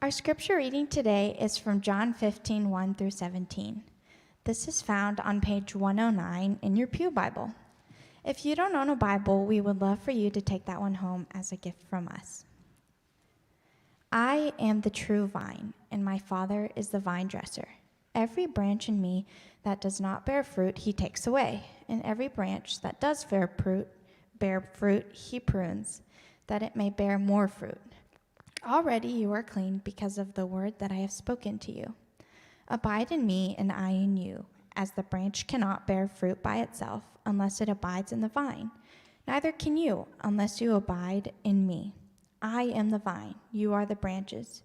Our scripture reading today is from John 15, 1 through 17. This is found on page 109 in your Pew Bible. If you don't own a Bible, we would love for you to take that one home as a gift from us. I am the true vine, and my Father is the vine dresser. Every branch in me that does not bear fruit, he takes away, and every branch that does bear fruit, he prunes, that it may bear more fruit. Already you are clean because of the word that I have spoken to you. Abide in me, and I in you, as the branch cannot bear fruit by itself unless it abides in the vine. Neither can you unless you abide in me. I am the vine, you are the branches.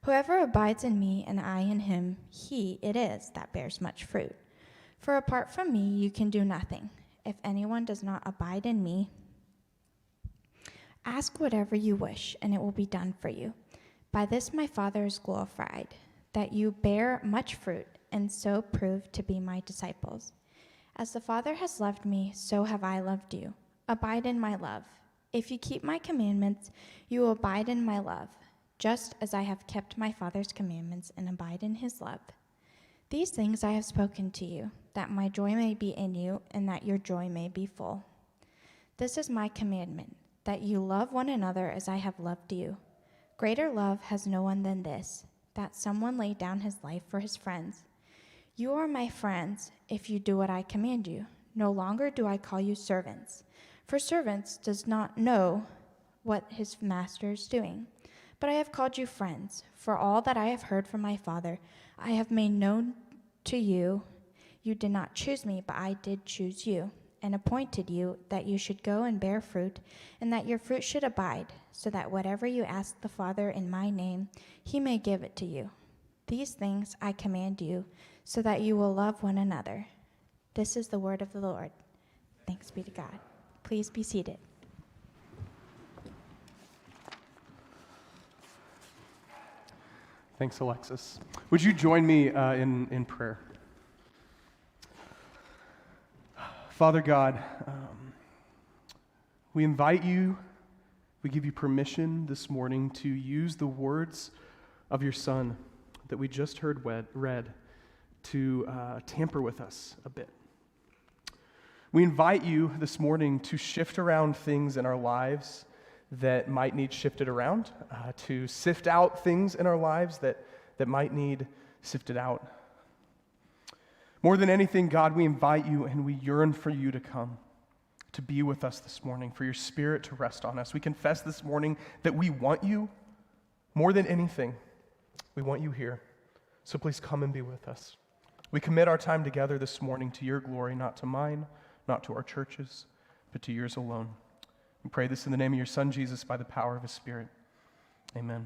Whoever abides in me and I in him, he it is that bears much fruit. For apart from me you can do nothing. If anyone does not abide in me, ask whatever you wish, and it will be done for you. By this my Father is glorified, that you bear much fruit, and so prove to be my disciples. As the Father has loved me, so have I loved you. Abide in my love. If you keep my commandments, you will abide in my love, just as I have kept my Father's commandments and abide in his love. These things I have spoken to you, that my joy may be in you, and that your joy may be full. This is my commandment, that you love one another as I have loved you. Greater love has no one than this, that someone lay down his life for his friends. You are my friends if you do what I command you. No longer do I call you servants, for servants does not know what his master is doing. But I have called you friends, for all that I have heard from my Father I have made known to you. You did not choose me, but I did choose you, and appointed you that you should go and bear fruit, and that your fruit should abide, so that whatever you ask the Father in my name, he may give it to you. These things I command you, so that you will love one another. This is the word of the Lord. Thanks be to God. Please be seated. Thanks, Alexis. Would you join me in prayer? Father God, we invite you, we give you permission this morning to use the words of your Son that we just heard read to tamper with us a bit. We invite you this morning to shift around things in our lives that might need shifted around, to sift out things in our lives that might need sifted out. More than anything, God, we invite you and we yearn for you to come, to be with us this morning, for your Spirit to rest on us. We confess this morning that we want you more than anything. We want you here. So please come and be with us. We commit our time together this morning to your glory, not to mine, not to our churches, but to yours alone. We pray this in the name of your Son, Jesus, by the power of his Spirit. Amen.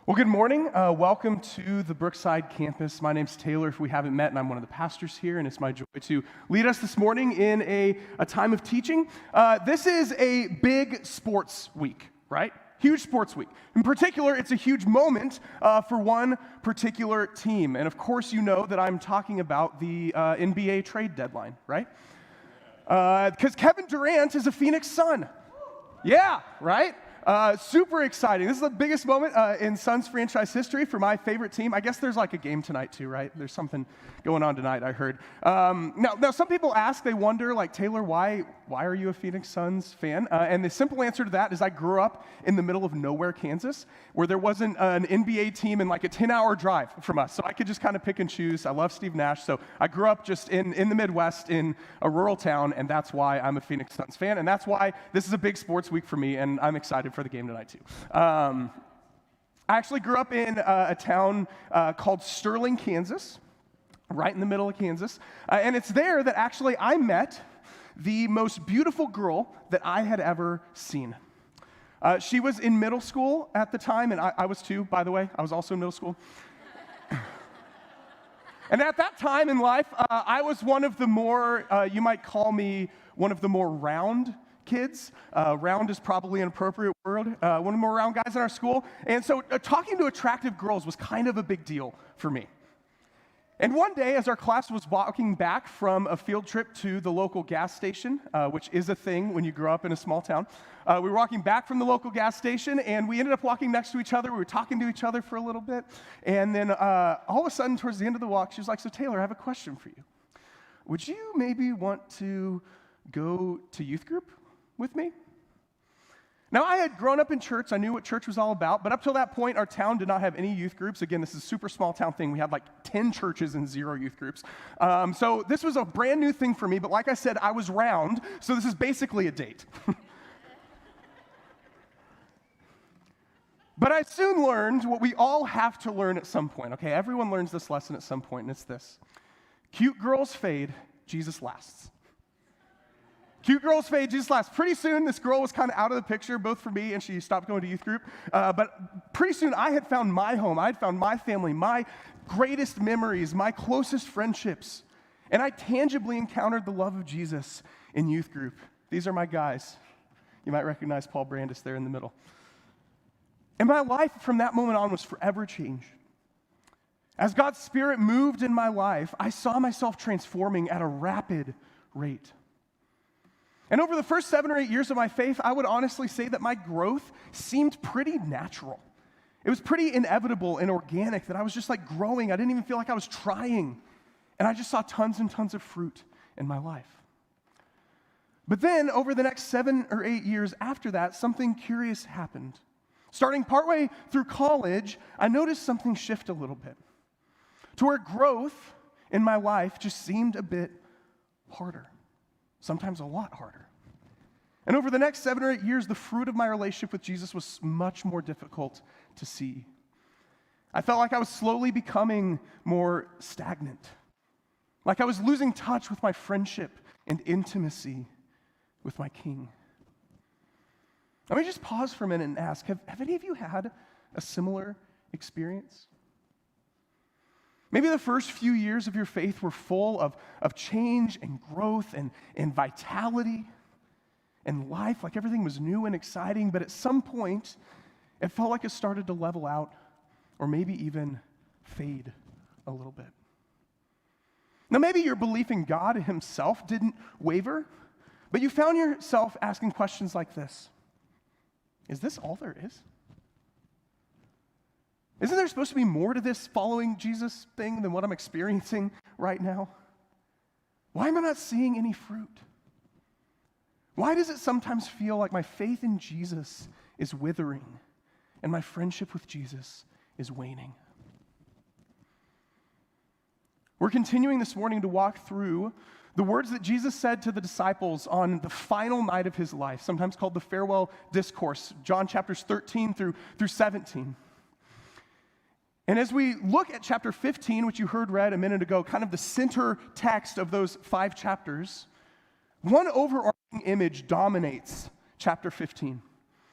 Well, good morning. Welcome to the Brookside campus. My name's Taylor, if we haven't met, and I'm one of the pastors here, and it's my joy to lead us this morning in a time of teaching. This is a big sports week, right? Huge sports week. In particular, it's a huge moment for one particular team. And of course, you know that I'm talking about the NBA trade deadline, right? Because Kevin Durant is a Phoenix Sun. Yeah, right? Super exciting. This is the biggest moment in Suns franchise history for my favorite team. I guess there's like a game tonight too, right? There's something going on tonight, I heard. Now some people ask, they wonder, like, Taylor, why are you a Phoenix Suns fan? And the simple answer to that is I grew up in the middle of nowhere, Kansas, where there wasn't an NBA team in like a 10-hour drive from us. So I could just kind of pick and choose. I love Steve Nash. So I grew up just in the Midwest in a rural town, and that's why I'm a Phoenix Suns fan. And that's why this is a big sports week for me, and I'm excited for the game tonight too. I actually grew up in a town called Sterling, Kansas, right in the middle of Kansas. And it's there that actually I met the most beautiful girl that I had ever seen. She was in middle school at the time, and I was too, by the way. I was also in middle school. And at that time in life, I was one of the more, you might call me one of the more round kids. Round is probably an appropriate word. One of the more round guys in our school. And so talking to attractive girls was kind of a big deal for me. And one day, as our class was walking back from a field trip to the local gas station, which is a thing when you grow up in a small town, we were walking back from the local gas station, and we ended up walking next to each other. We were talking to each other for a little bit, and then all of a sudden, towards the end of the walk, she was like, "So Taylor, I have a question for you. Would you maybe want to go to youth group with me?" Now, I had grown up in church. I knew what church was all about, but up till that point, our town did not have any youth groups. Again, this is a super small town thing. We had like 10 churches and 0 youth groups. So this was a brand new thing for me, but like I said, I was round, so this is basically a date. But I soon learned what we all have to learn at some point, okay? Everyone learns this lesson at some point, and it's this. Cute girls fade, Jesus lasts. Cute girls fade, Jesus lasts. Pretty soon, this girl was kind of out of the picture, both for me, and she stopped going to youth group. But pretty soon, I had found my home. I had found my family, my greatest memories, my closest friendships. And I tangibly encountered the love of Jesus in youth group. These are my guys. You might recognize Paul Brandis there in the middle. And my life from that moment on was forever changed. As God's Spirit moved in my life, I saw myself transforming at a rapid rate. And over the first 7 or 8 years of my faith, I would honestly say that my growth seemed pretty natural. It was pretty inevitable and organic that I was just like growing. I didn't even feel like I was trying. And I just saw tons and tons of fruit in my life. But then over the next 7 or 8 years after that, something curious happened. Starting partway through college, I noticed something shift a little bit to where growth in my life just seemed a bit harder. Sometimes a lot harder. And over the next 7 or 8 years, the fruit of my relationship with Jesus was much more difficult to see. I felt like I was slowly becoming more stagnant, like I was losing touch with my friendship and intimacy with my King. Let me just pause for a minute and ask, have any of you had a similar experience? Maybe the first few years of your faith were full of change and growth and vitality and life, like everything was new and exciting, but at some point, it felt like it started to level out or maybe even fade a little bit. Now, maybe your belief in God himself didn't waver, but you found yourself asking questions like this. Is this all there is? Isn't there supposed to be more to this following Jesus thing than what I'm experiencing right now? Why am I not seeing any fruit? Why does it sometimes feel like my faith in Jesus is withering and my friendship with Jesus is waning? We're continuing this morning to walk through the words that Jesus said to the disciples on the final night of his life, sometimes called the farewell discourse, John chapters 13 through 17. And as we look at chapter 15, which you heard read a minute ago, kind of the center text of those 5 chapters, one overarching image dominates chapter 15.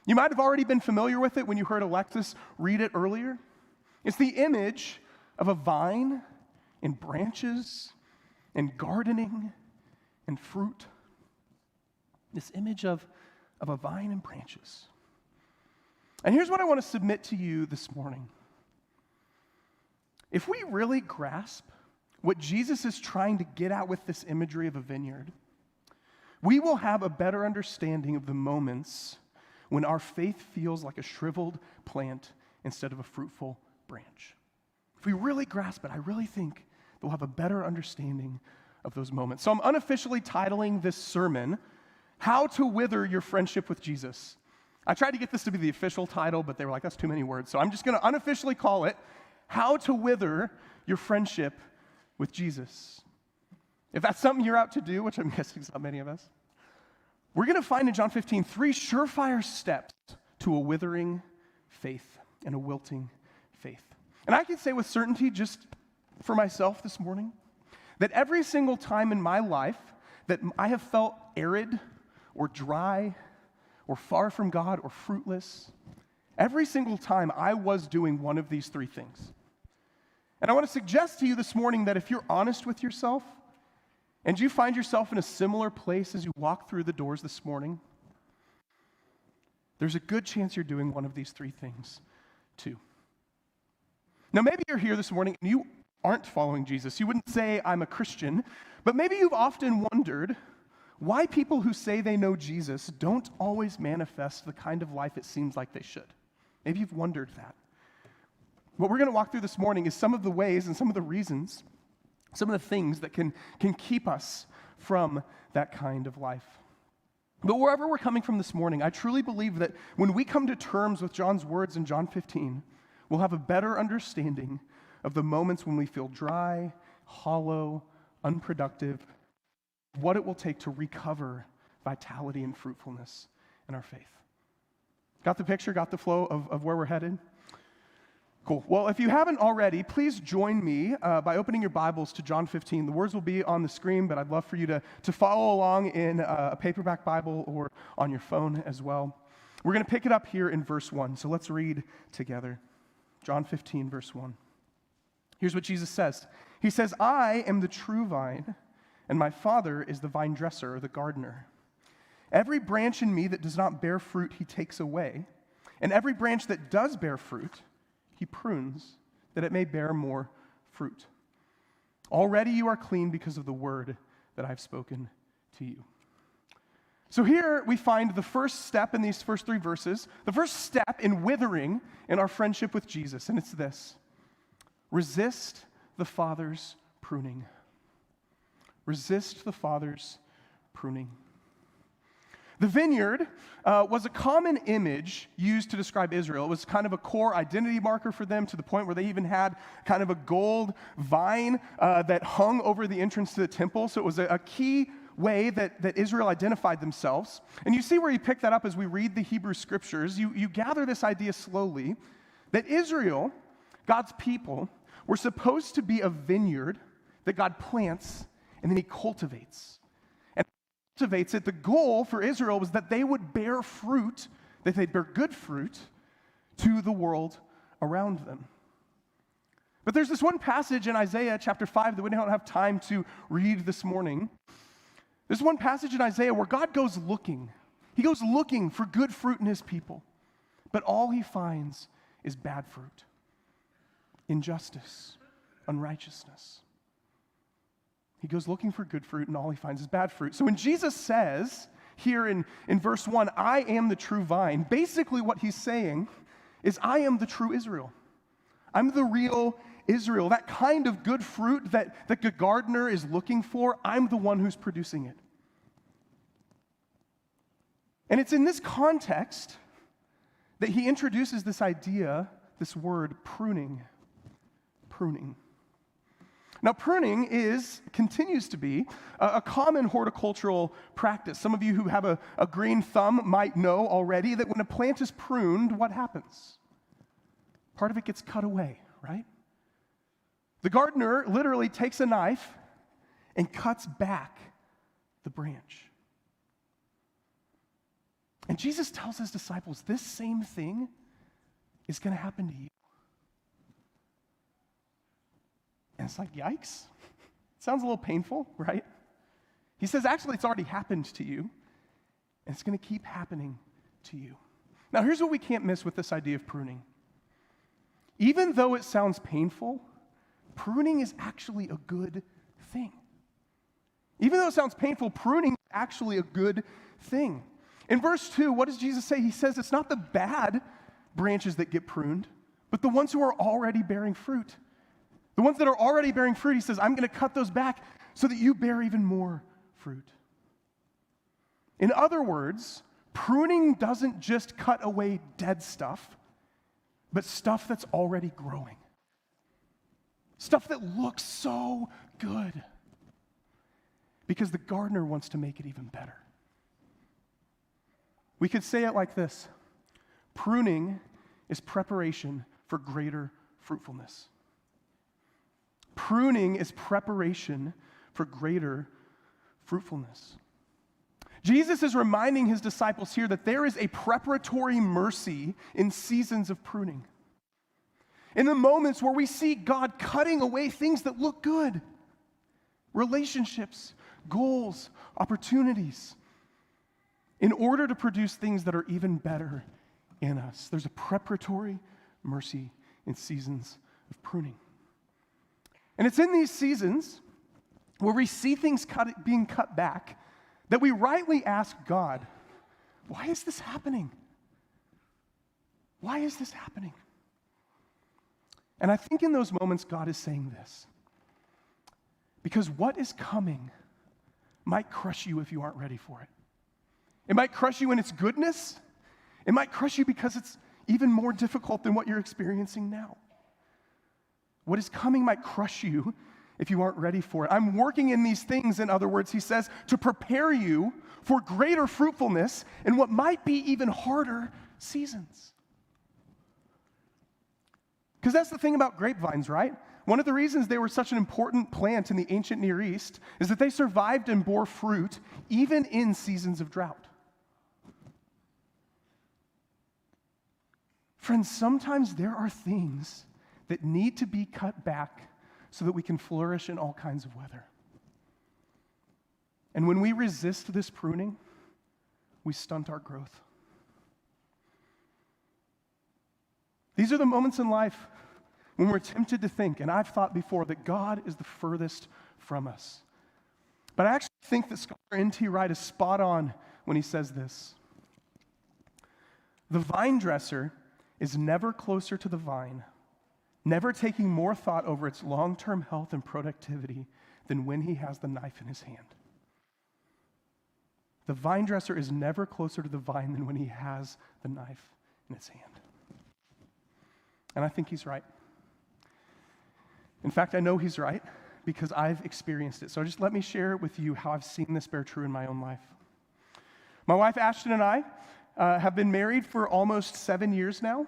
You might have already been familiar with it when you heard Alexis read it earlier. It's the image of a vine and branches and gardening and fruit. This image of a vine and branches. And here's what I want to submit to you this morning. If we really grasp what Jesus is trying to get at with this imagery of a vineyard, we will have a better understanding of the moments when our faith feels like a shriveled plant instead of a fruitful branch. If we really grasp it, I really think that we'll have a better understanding of those moments. So I'm unofficially titling this sermon, How to Wither Your Friendship with Jesus. I tried to get this to be the official title, but they were like, that's too many words. So I'm just going to unofficially call it, How to Wither Your Friendship with Jesus. If that's something you're out to do, which I'm guessing is not many of us, we're going to find in John 15 3 surefire steps to a withering faith and a wilting faith. And I can say with certainty, just for myself this morning, that every single time in my life that I have felt arid or dry or far from God or fruitless, every single time I was doing one of these 3 things. And I want to suggest to you this morning that if you're honest with yourself and you find yourself in a similar place as you walk through the doors this morning, there's a good chance you're doing one of these 3 things too. Now, maybe you're here this morning and you aren't following Jesus. You wouldn't say, I'm a Christian, but maybe you've often wondered why people who say they know Jesus don't always manifest the kind of life it seems like they should. Maybe you've wondered that. What we're going to walk through this morning is some of the ways and some of the reasons, some of the things that can keep us from that kind of life. But wherever we're coming from this morning, I truly believe that when we come to terms with John's words in John 15, we'll have a better understanding of the moments when we feel dry, hollow, unproductive, what it will take to recover vitality and fruitfulness in our faith. Got the picture? Got the flow of where we're headed? Cool. Well, if you haven't already, please join me by opening your Bibles to John 15. The words will be on the screen, but I'd love for you to follow along in a paperback Bible or on your phone as well. We're going to pick it up here in verse 1, so let's read together. John 15, verse 1. Here's what Jesus says. He says, I am the true vine, and my Father is the vine dresser or the gardener. Every branch in me that does not bear fruit, he takes away. And every branch that does bear fruit, he prunes, that it may bear more fruit. Already you are clean because of the word that I've spoken to you. So here we find the first step in these first three verses, the first step in withering in our friendship with Jesus, and it's this. Resist the Father's pruning. Resist the Father's pruning. The vineyard was a common image used to describe Israel. It was kind of a core identity marker for them, to the point where they even had kind of a gold vine that hung over the entrance to the temple. So it was a key way that Israel identified themselves. And you see where you pick that up as we read the Hebrew scriptures. You gather this idea slowly that Israel, God's people, were supposed to be a vineyard that God plants and then he cultivates. And cultivates it. The goal for Israel was that they would bear fruit, that they'd bear good fruit to the world around them. But there's this one passage in Isaiah chapter 5 that we don't have time to read this morning. There's one passage in Isaiah where God goes looking. He goes looking for good fruit in his people. But all he finds is bad fruit. Injustice, unrighteousness. He goes looking for good fruit, and all he finds is bad fruit. So when Jesus says here in verse 1, I am the true vine, basically what he's saying is I am the true Israel. I'm the real Israel. That kind of good fruit that the gardener is looking for, I'm the one who's producing it. And it's in this context that he introduces this idea, this word, pruning. Pruning. Now, pruning continues to be a common horticultural practice. Some of you who have a green thumb might know already that when a plant is pruned, what happens? Part of it gets cut away, right? The gardener literally takes a knife and cuts back the branch. And Jesus tells his disciples this same thing is going to happen to you. And it's like, yikes. Sounds a little painful, right? He says, actually, it's already happened to you, and it's going to keep happening to you. Now, here's what we can't miss with this idea of pruning. Even though it sounds painful, pruning is actually a good thing. Even though it sounds painful, pruning is actually a good thing. In verse 2, what does Jesus say? He says it's not the bad branches that get pruned, but the ones who are already bearing fruit. The ones that are already bearing fruit, he says, I'm going to cut those back so that you bear even more fruit. In other words, pruning doesn't just cut away dead stuff, but stuff that's already growing. Stuff that looks so good. Because the gardener wants to make it even better. We could say it like this. Pruning is preparation for greater fruitfulness. Pruning is preparation for greater fruitfulness. Jesus is reminding his disciples here that there is a preparatory mercy in seasons of pruning. In the moments where we see God cutting away things that look good, relationships, goals, opportunities, in order to produce things that are even better in us. There's a preparatory mercy in seasons of pruning. And it's in these seasons where we see things being cut back that we rightly ask God, why is this happening? Why is this happening? And I think in those moments, God is saying this. Because what is coming might crush you if you aren't ready for it. It might crush you in its goodness. It might crush you because it's even more difficult than what you're experiencing now. What is coming might crush you if you aren't ready for it. I'm working in these things, in other words, he says, to prepare you for greater fruitfulness in what might be even harder seasons. Because that's the thing about grapevines, right? One of the reasons they were such an important plant in the ancient Near East is that they survived and bore fruit even in seasons of drought. Friends, sometimes there are things that need to be cut back so that we can flourish in all kinds of weather. And when we resist this pruning, we stunt our growth. These are the moments in life when we're tempted to think, and I've thought before, that God is the furthest from us. But I actually think that scholar N.T. Wright is spot on when he says this. The vine dresser is never closer to the vine, never taking more thought over its long-term health and productivity than when he has the knife in his hand. The vine dresser is never closer to the vine than when he has the knife in his hand. And I think he's right. In fact, I know he's right because I've experienced it. So just let me share with you how I've seen this bear true in my own life. My wife Ashton and I have been married for almost 7 years now.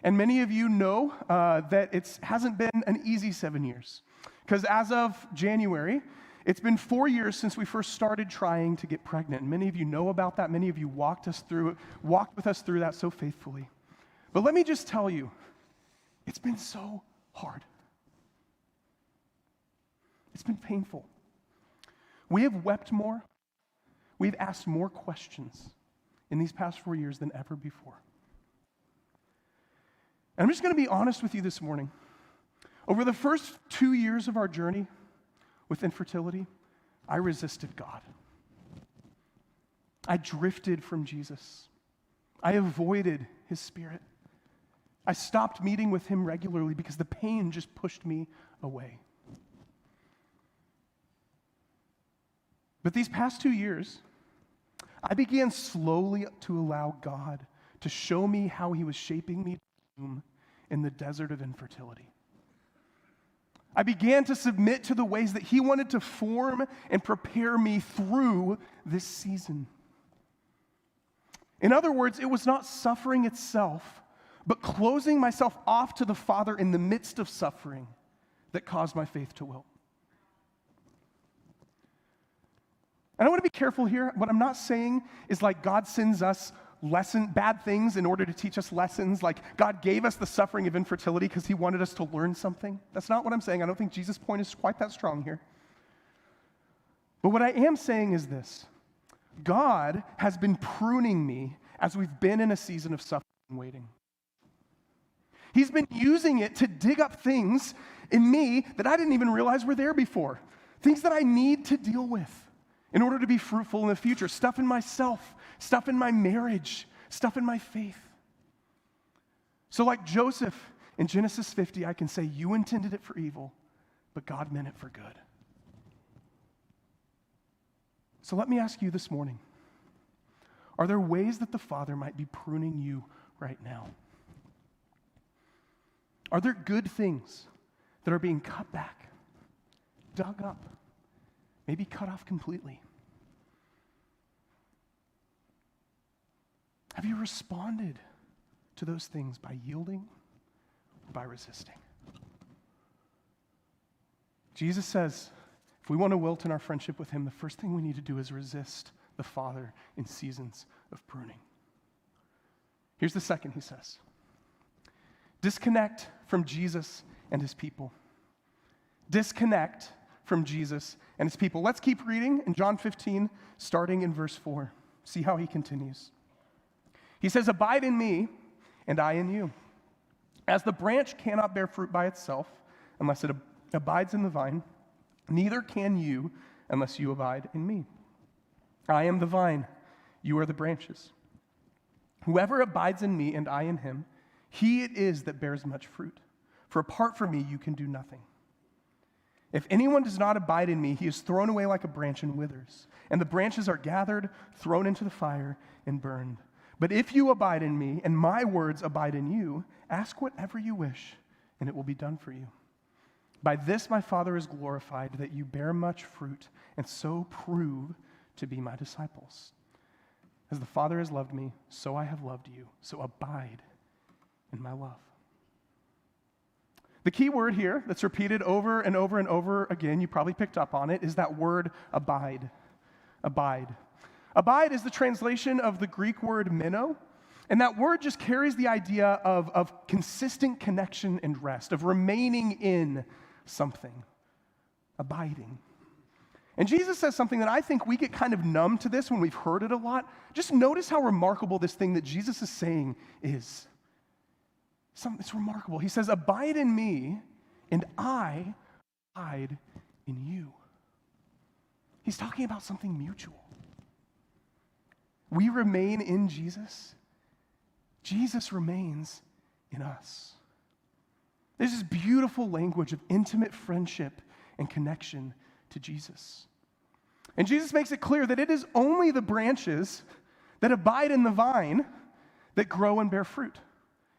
And many of you know that it hasn't been an easy 7 years. Because as of January, it's been 4 years since we first started trying to get pregnant. And many of you know about that. Many of you walked with us through that so faithfully. But let me just tell you, it's been so hard. It's been painful. We have wept more. We've asked more questions in these past 4 years than ever before. And I'm just going to be honest with you this morning. Over the first 2 years of our journey with infertility, I resisted God. I drifted from Jesus. I avoided his spirit. I stopped meeting with him regularly because the pain just pushed me away. But these past 2 years, I began slowly to allow God to show me how he was shaping me in the desert of infertility. I began to submit to the ways that he wanted to form and prepare me through this season. In other words, it was not suffering itself, but closing myself off to the Father in the midst of suffering that caused my faith to wilt. And I want to be careful here. What I'm not saying is like God sends us bad things in order to teach us lessons. Like God gave us the suffering of infertility because he wanted us to learn something. That's not what I'm saying. I don't think Jesus' point is quite that strong here. But what I am saying is this. God has been pruning me as we've been in a season of suffering and waiting. He's been using it to dig up things in me that I didn't even realize were there before. Things that I need to deal with in order to be fruitful in the future. Stuff in myself, stuff in my marriage, stuff in my faith. So like Joseph in Genesis 50, I can say, you intended it for evil, but God meant it for good. So let me ask you this morning, are there ways that the Father might be pruning you right now? Are there good things that are being cut back, dug up, maybe cut off completely? Have you responded to those things by yielding or by resisting? Jesus says, if we want to wilt in our friendship with him, the first thing we need to do is resist the Father in seasons of pruning. Here's the second, he says. Disconnect from Jesus and his people. Disconnect from Jesus and his people. Let's keep reading in John 15, starting in verse 4. See how he continues. He says, abide in me, and I in you. As the branch cannot bear fruit by itself unless it abides in the vine, neither can you unless you abide in me. I am the vine, you are the branches. Whoever abides in me and I in him, he it is that bears much fruit. For apart from me, you can do nothing. If anyone does not abide in me, he is thrown away like a branch and withers. And the branches are gathered, thrown into the fire, and burned. But if you abide in me, and my words abide in you, ask whatever you wish, and it will be done for you. By this my Father is glorified, that you bear much fruit, and so prove to be my disciples. As the Father has loved me, so I have loved you. So abide in my love. The key word here that's repeated over and over and over again, you probably picked up on it, is that word abide. Abide. Abide is the translation of the Greek word meno, and that word just carries the idea of consistent connection and rest, of remaining in something, abiding. And Jesus says something that I think we get kind of numb to this when we've heard it a lot. Just notice how remarkable this thing that Jesus is saying is. It's remarkable. He says, abide in me, and I abide in you. He's talking about something mutual. We remain in Jesus. Jesus remains in us. There's this beautiful language of intimate friendship and connection to Jesus. And Jesus makes it clear that it is only the branches that abide in the vine that grow and bear fruit.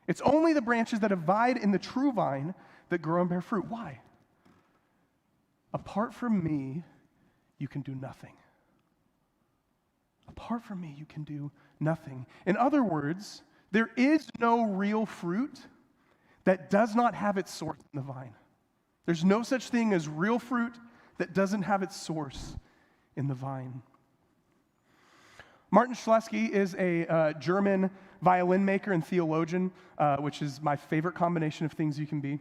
It's only the branches that abide in the true vine that grow and bear fruit. Why? Apart from me, you can do nothing. Apart from me, you can do nothing. In other words, there is no real fruit that does not have its source in the vine. There's no such thing as real fruit that doesn't have its source in the vine. Martin Schleske is a German violin maker and theologian, which is my favorite combination of things you can be.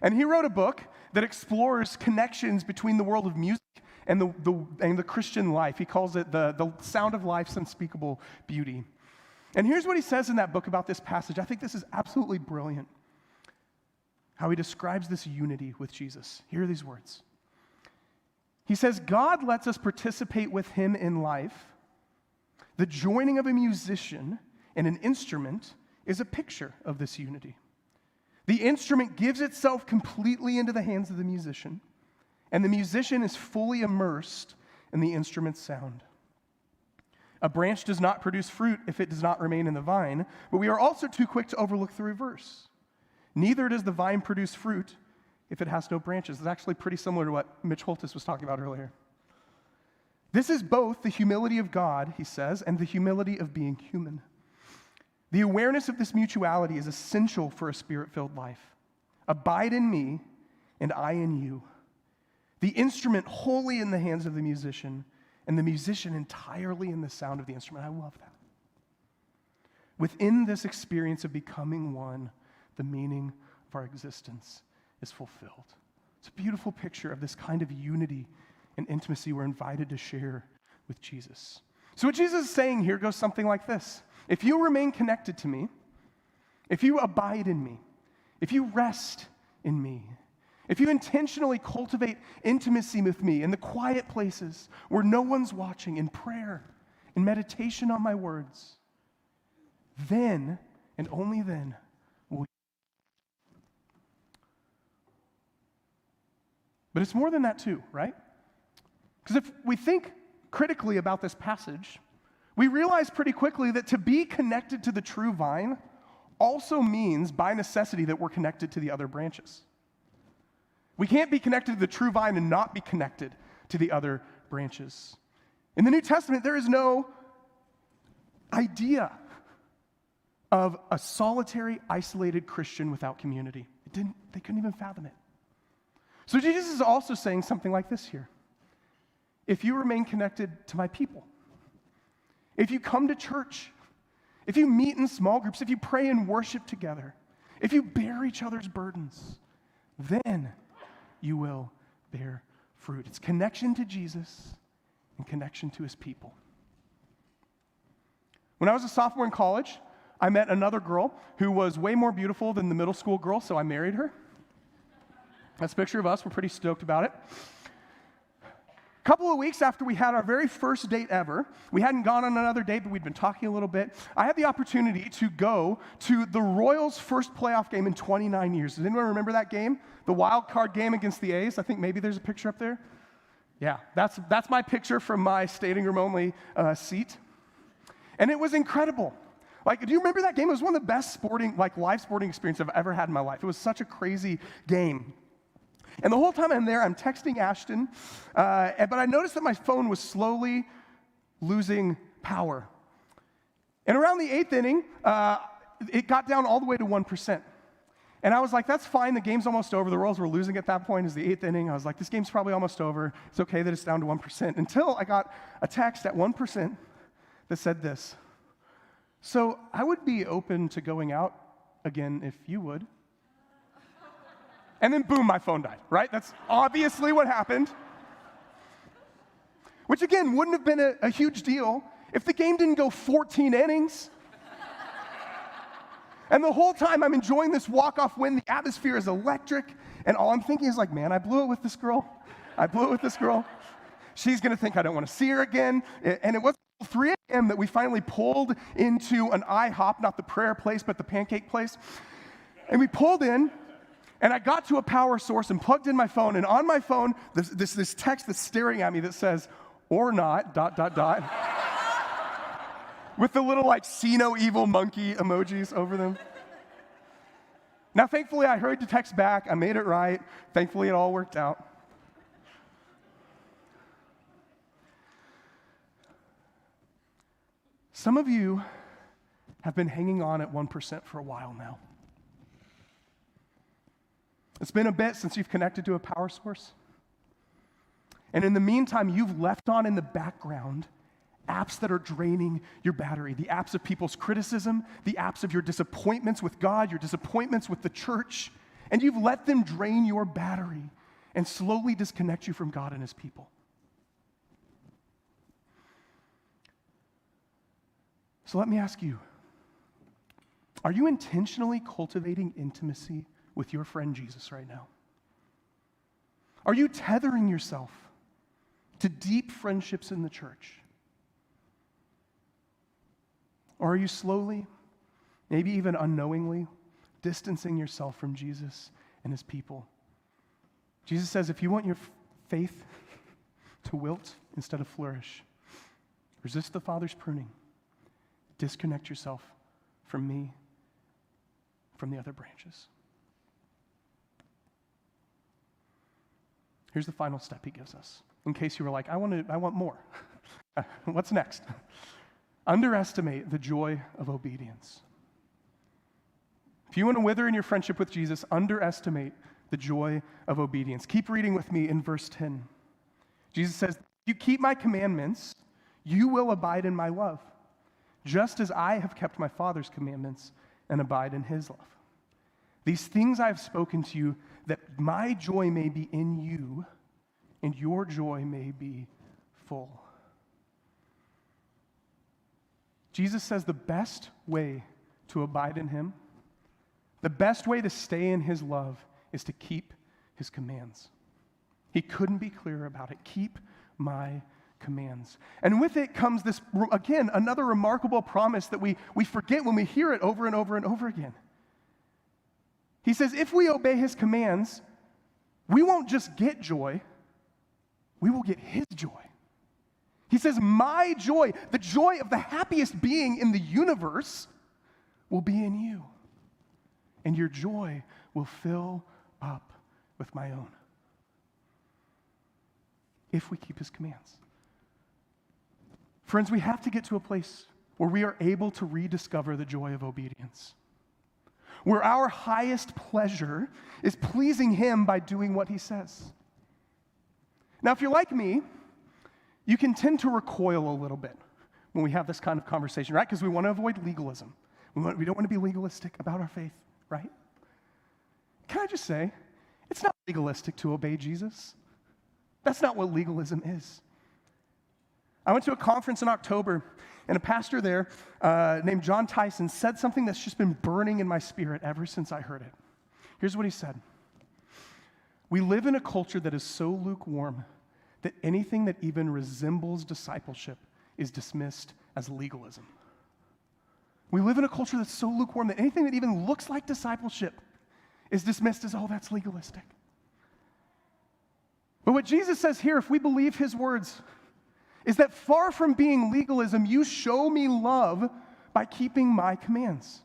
And he wrote a book that explores connections between the world of music and the Christian life. He calls it the sound of life's unspeakable beauty. And here's what he says in that book about this passage. I think this is absolutely brilliant. How he describes this unity with Jesus. Here are these words. He says, God lets us participate with him in life. The joining of a musician and an instrument is a picture of this unity. The instrument gives itself completely into the hands of the musician, and the musician is fully immersed in the instrument's sound. A branch does not produce fruit if it does not remain in the vine, but we are also too quick to overlook the reverse. Neither does the vine produce fruit if it has no branches. It's actually pretty similar to what Mitch Holtis was talking about earlier. This is both the humility of God, he says, and the humility of being human. The awareness of this mutuality is essential for a spirit-filled life. Abide in me, and I in you. The instrument wholly in the hands of the musician, and the musician entirely in the sound of the instrument. I love that. Within this experience of becoming one, the meaning of our existence is fulfilled. It's a beautiful picture of this kind of unity and intimacy we're invited to share with Jesus. So what Jesus is saying here goes something like this. If you remain connected to me, if you abide in me, if you rest in me, if you intentionally cultivate intimacy with me in the quiet places where no one's watching, in prayer, in meditation on my words, then and only then will you. But it's more than that too, right? Because if we think critically about this passage, we realize pretty quickly that to be connected to the true vine also means, by necessity, that we're connected to the other branches. We can't be connected to the true vine and not be connected to the other branches. In the New Testament, there is no idea of a solitary, isolated Christian without community. They couldn't even fathom it. So Jesus is also saying something like this here. If you remain connected to my people, if you come to church, if you meet in small groups, if you pray and worship together, if you bear each other's burdens, then you will bear fruit. It's connection to Jesus and connection to his people. When I was a sophomore in college, I met another girl who was way more beautiful than the middle school girl, so I married her. That's a picture of us. We're pretty stoked about it. A couple of weeks after we had our very first date ever, we hadn't gone on another date, but we'd been talking a little bit. I had the opportunity to go to the Royals' first playoff game in 29 years. Does anyone remember that game? The wild card game against the A's? I think maybe there's a picture up there. Yeah, that's my picture from my standing room only seat. And it was incredible. Like, do you remember that game? It was one of the best live sporting experiences I've ever had in my life. It was such a crazy game. And the whole time I'm there, I'm texting Ashton, but I noticed that my phone was slowly losing power. And around the 8th inning, it got down all the way to 1%. And I was like, that's fine, the game's almost over. The Royals were losing at that point. It's the 8th inning. I was like, this game's probably almost over. It's okay that it's down to 1%. Until I got a text at 1% that said this: so I would be open to going out again if you would. And then boom, my phone died, right? That's obviously what happened. Which again, wouldn't have been a huge deal if the game didn't go 14 innings. And the whole time I'm enjoying this walk-off win, the atmosphere is electric, and all I'm thinking is like, man, I blew it with this girl. She's gonna think I don't wanna see her again. And it wasn't until 3 a.m. that we finally pulled into an IHOP, not the prayer place, but the pancake place. And we pulled in, and I got to a power source and plugged in my phone, and on my phone, this text that's staring at me that says, or not, ... with the little see no evil monkey emojis over them. Now, thankfully, I heard the text back. I made it right. Thankfully, it all worked out. Some of you have been hanging on at 1% for a while now. It's been a bit since you've connected to a power source. And in the meantime, you've left on in the background apps that are draining your battery, the apps of people's criticism, the apps of your disappointments with God, your disappointments with the church, and you've let them drain your battery and slowly disconnect you from God and his people. So let me ask you, are you intentionally cultivating intimacy with your friend Jesus right now? Are you tethering yourself to deep friendships in the church? Or are you slowly, maybe even unknowingly, distancing yourself from Jesus and his people? Jesus says, if you want your faith to wilt instead of flourish, resist the Father's pruning. Disconnect yourself from me, from the other branches. Here's the final step he gives us. In case you were like, I want more. What's next? Underestimate the joy of obedience. If you want to wither in your friendship with Jesus, underestimate the joy of obedience. Keep reading with me in verse 10. Jesus says, if you keep my commandments, you will abide in my love, just as I have kept my Father's commandments and abide in his love. These things I have spoken to you, that my joy may be in you, and your joy may be full. Jesus says the best way to abide in him, the best way to stay in his love, is to keep his commands. He couldn't be clearer about it. Keep my commands. And with it comes this, again, another remarkable promise that we forget when we hear it over and over and over again. He says, if we obey his commands, we won't just get joy, we will get his joy. He says, my joy, the joy of the happiest being in the universe, will be in you. And your joy will fill up with my own. If we keep his commands. Friends, we have to get to a place where we are able to rediscover the joy of obedience. Where our highest pleasure is pleasing him by doing what he says. Now, if you're like me, you can tend to recoil a little bit when we have this kind of conversation, right? Because we want to avoid legalism. We don't want to be legalistic about our faith, right? Can I just say, it's not legalistic to obey Jesus. That's not what legalism is. I went to a conference in October, and a pastor there named John Tyson said something that's just been burning in my spirit ever since I heard it. Here's what he said. We live in a culture that is so lukewarm that anything that even resembles discipleship is dismissed as legalism. We live in a culture that's so lukewarm that anything that even looks like discipleship is dismissed as, oh, that's legalistic. But what Jesus says here, if we believe his words, is that far from being legalism, you show me love by keeping my commands.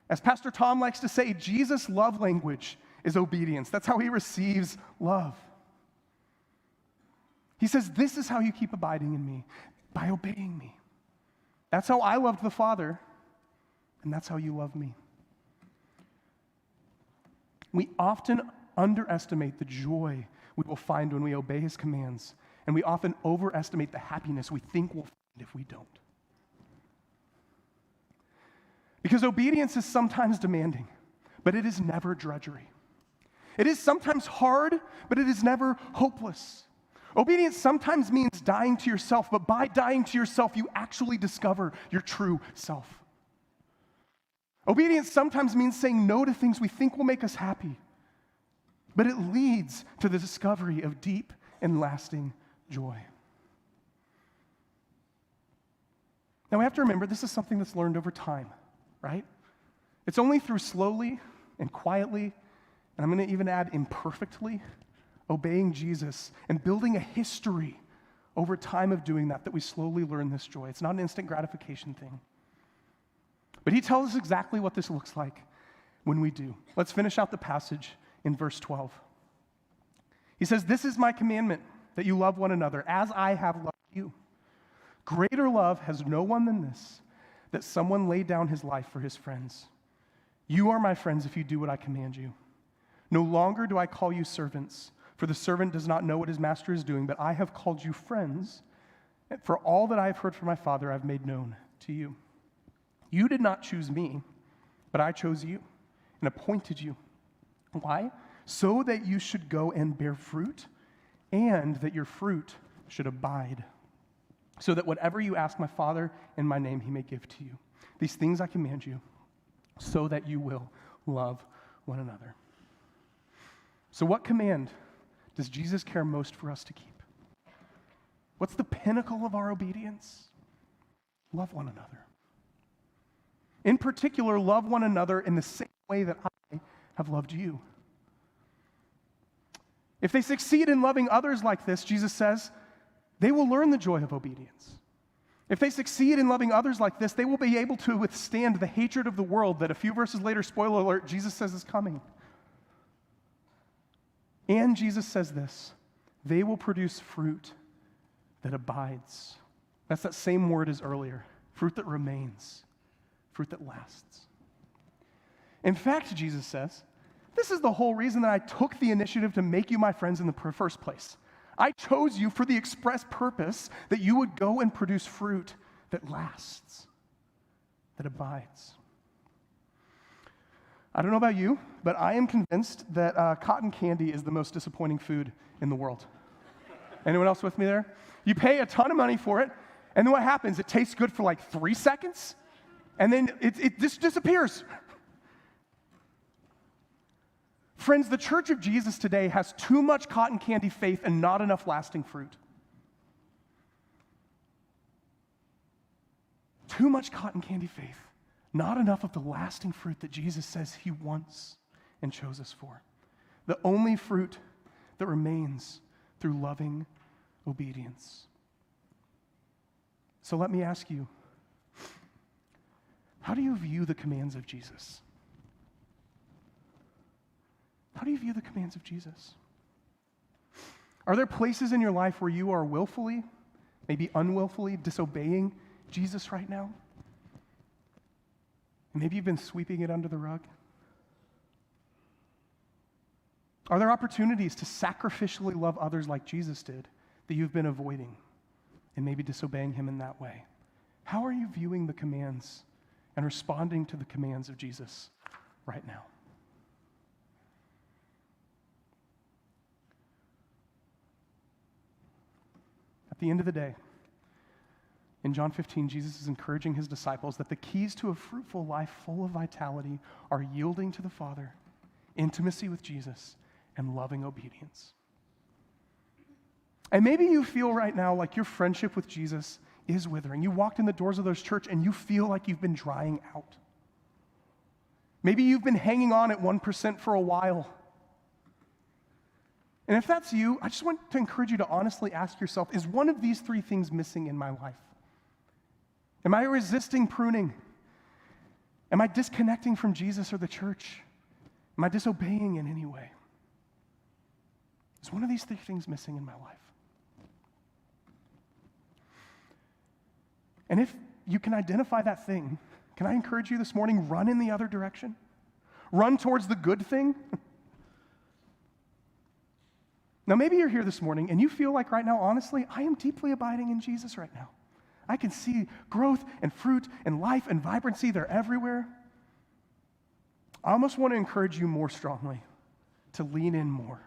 As Pastor Tom likes to say, Jesus' love language is obedience. That's how he receives love. He says, this is how you keep abiding in me, by obeying me. That's how I loved the Father, and that's how you love me. We often underestimate the joy we will find when we obey his commands, and we often overestimate the happiness we think we'll find if we don't. Because obedience is sometimes demanding, but it is never drudgery. It is sometimes hard, but it is never hopeless. Obedience sometimes means dying to yourself, but by dying to yourself, you actually discover your true self. Obedience sometimes means saying no to things we think will make us happy, but it leads to the discovery of deep and lasting joy. Now we have to remember this is something that's learned over time, right? It's only through slowly and quietly, and I'm going to even add imperfectly, obeying Jesus and building a history over time of doing that we slowly learn this joy. It's not an instant gratification thing. But he tells us exactly what this looks like when we do. Let's finish out the passage in verse 12. He says, "This is my commandment, that you love one another as I have loved you. Greater love has no one than this, that someone lay down his life for his friends. You are my friends if you do what I command you. No longer do I call you servants, for the servant does not know what his master is doing, but I have called you friends. For all that I have heard from my Father, I have made known to you. You did not choose me, but I chose you and appointed you. Why? So that you should go and bear fruit, and that your fruit should abide, so that whatever you ask my Father in my name, he may give to you. These things I command you, so that you will love one another." So what command does Jesus care most for us to keep? What's the pinnacle of our obedience? Love one another. In particular, love one another in the same way that I have loved you. If they succeed in loving others like this, Jesus says, they will learn the joy of obedience. If they succeed in loving others like this, they will be able to withstand the hatred of the world that a few verses later, spoiler alert, Jesus says is coming. And Jesus says this, they will produce fruit that abides. That's that same word as earlier, fruit that remains, fruit that lasts. In fact, Jesus says, this is the whole reason that I took the initiative to make you my friends in the first place. I chose you for the express purpose that you would go and produce fruit that lasts, that abides. I don't know about you, but I am convinced that cotton candy is the most disappointing food in the world. Anyone else with me there? You pay a ton of money for it, and then what happens? It tastes good for like 3 seconds, and then it just disappears. Friends, the Church of Jesus today has too much cotton candy faith and not enough lasting fruit. Too much cotton candy faith, not enough of the lasting fruit that Jesus says he wants and chose us for. The only fruit that remains through loving obedience. So let me ask you, how do you view the commands of Jesus? How do you view the commands of Jesus? Are there places in your life where you are willfully, maybe unwillfully, disobeying Jesus right now? And maybe you've been sweeping it under the rug? Are there opportunities to sacrificially love others like Jesus did that you've been avoiding and maybe disobeying him in that way? How are you viewing the commands and responding to the commands of Jesus right now? At the end of the day, in John 15, Jesus is encouraging his disciples that the keys to a fruitful life full of vitality are yielding to the Father, intimacy with Jesus, and loving obedience. And maybe you feel right now like your friendship with Jesus is withering. You walked in the doors of those church and you feel like you've been drying out. Maybe you've been hanging on at 1% for a while. And if that's you, I just want to encourage you to honestly ask yourself, is one of these three things missing in my life? Am I resisting pruning? Am I disconnecting from Jesus or the church? Am I disobeying in any way? Is one of these three things missing in my life? And if you can identify that thing, can I encourage you this morning, run in the other direction? Run towards the good thing? Now, maybe you're here this morning and you feel like right now, honestly, I am deeply abiding in Jesus right now. I can see growth and fruit and life and vibrancy. They're everywhere. I almost want to encourage you more strongly to lean in more,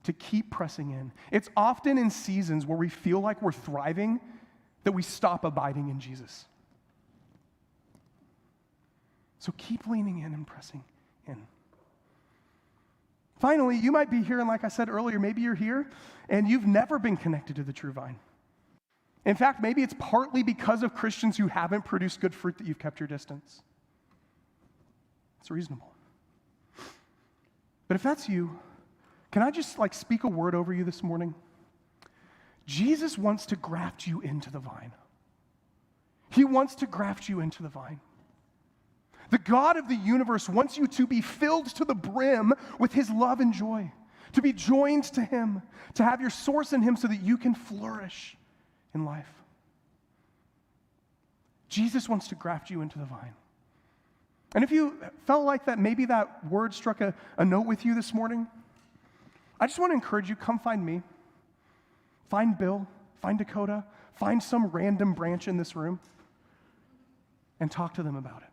to keep pressing in. It's often in seasons where we feel like we're thriving that we stop abiding in Jesus. So keep leaning in and pressing in. Finally, you might be here, and like I said earlier, maybe you're here and you've never been connected to the true vine. In fact, maybe it's partly because of Christians who haven't produced good fruit that you've kept your distance. It's reasonable. But if that's you, can I just speak a word over you this morning? Jesus wants to graft you into the vine. He wants to graft you into the vine. The God of the universe wants you to be filled to the brim with his love and joy, to be joined to him, to have your source in him so that you can flourish in life. Jesus wants to graft you into the vine. And if you felt like that, maybe that word struck a note with you this morning, I just want to encourage you, come find me. Find Bill, find Dakota, find some random branch in this room, and talk to them about it.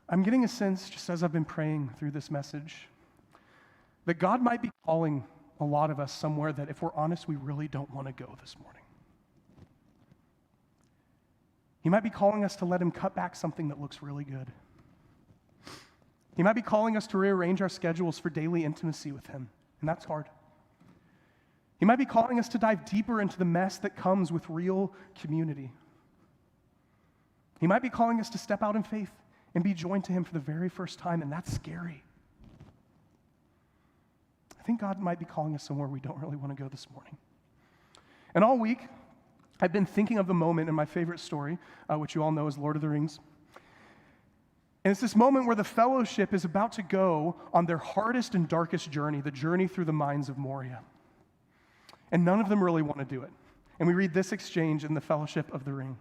I'm getting a sense, just as I've been praying through this message, that God might be calling a lot of us somewhere that, if we're honest, we really don't want to go this morning. He might be calling us to let him cut back something that looks really good. He might be calling us to rearrange our schedules for daily intimacy with him, and that's hard. He might be calling us to dive deeper into the mess that comes with real community. He might be calling us to step out in faith and be joined to him for the very first time, and that's scary. I think God might be calling us somewhere we don't really want to go this morning. And all week, I've been thinking of the moment in my favorite story, which you all know is Lord of the Rings. And it's this moment where the fellowship is about to go on their hardest and darkest journey, the journey through the mines of Moria. And none of them really want to do it. And we read this exchange in the Fellowship of the Ring.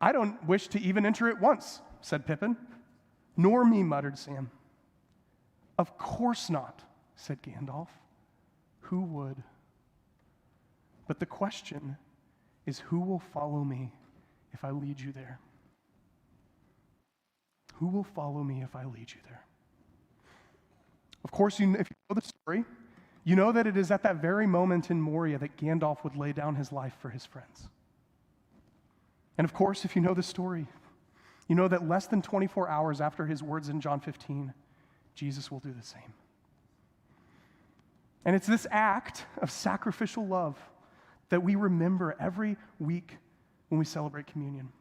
"I don't wish to even enter it once," said Pippin. "Nor me," muttered Sam. "Of course not," said Gandalf. "Who would? But the question is, who will follow me if I lead you there? Who will follow me if I lead you there?" Of course, if you know the story, you know that it is at that very moment in Moria that Gandalf would lay down his life for his friends. And of course, if you know the story, you know that less than 24 hours after his words in John 15, Jesus will do the same. And it's this act of sacrificial love that we remember every week when we celebrate communion.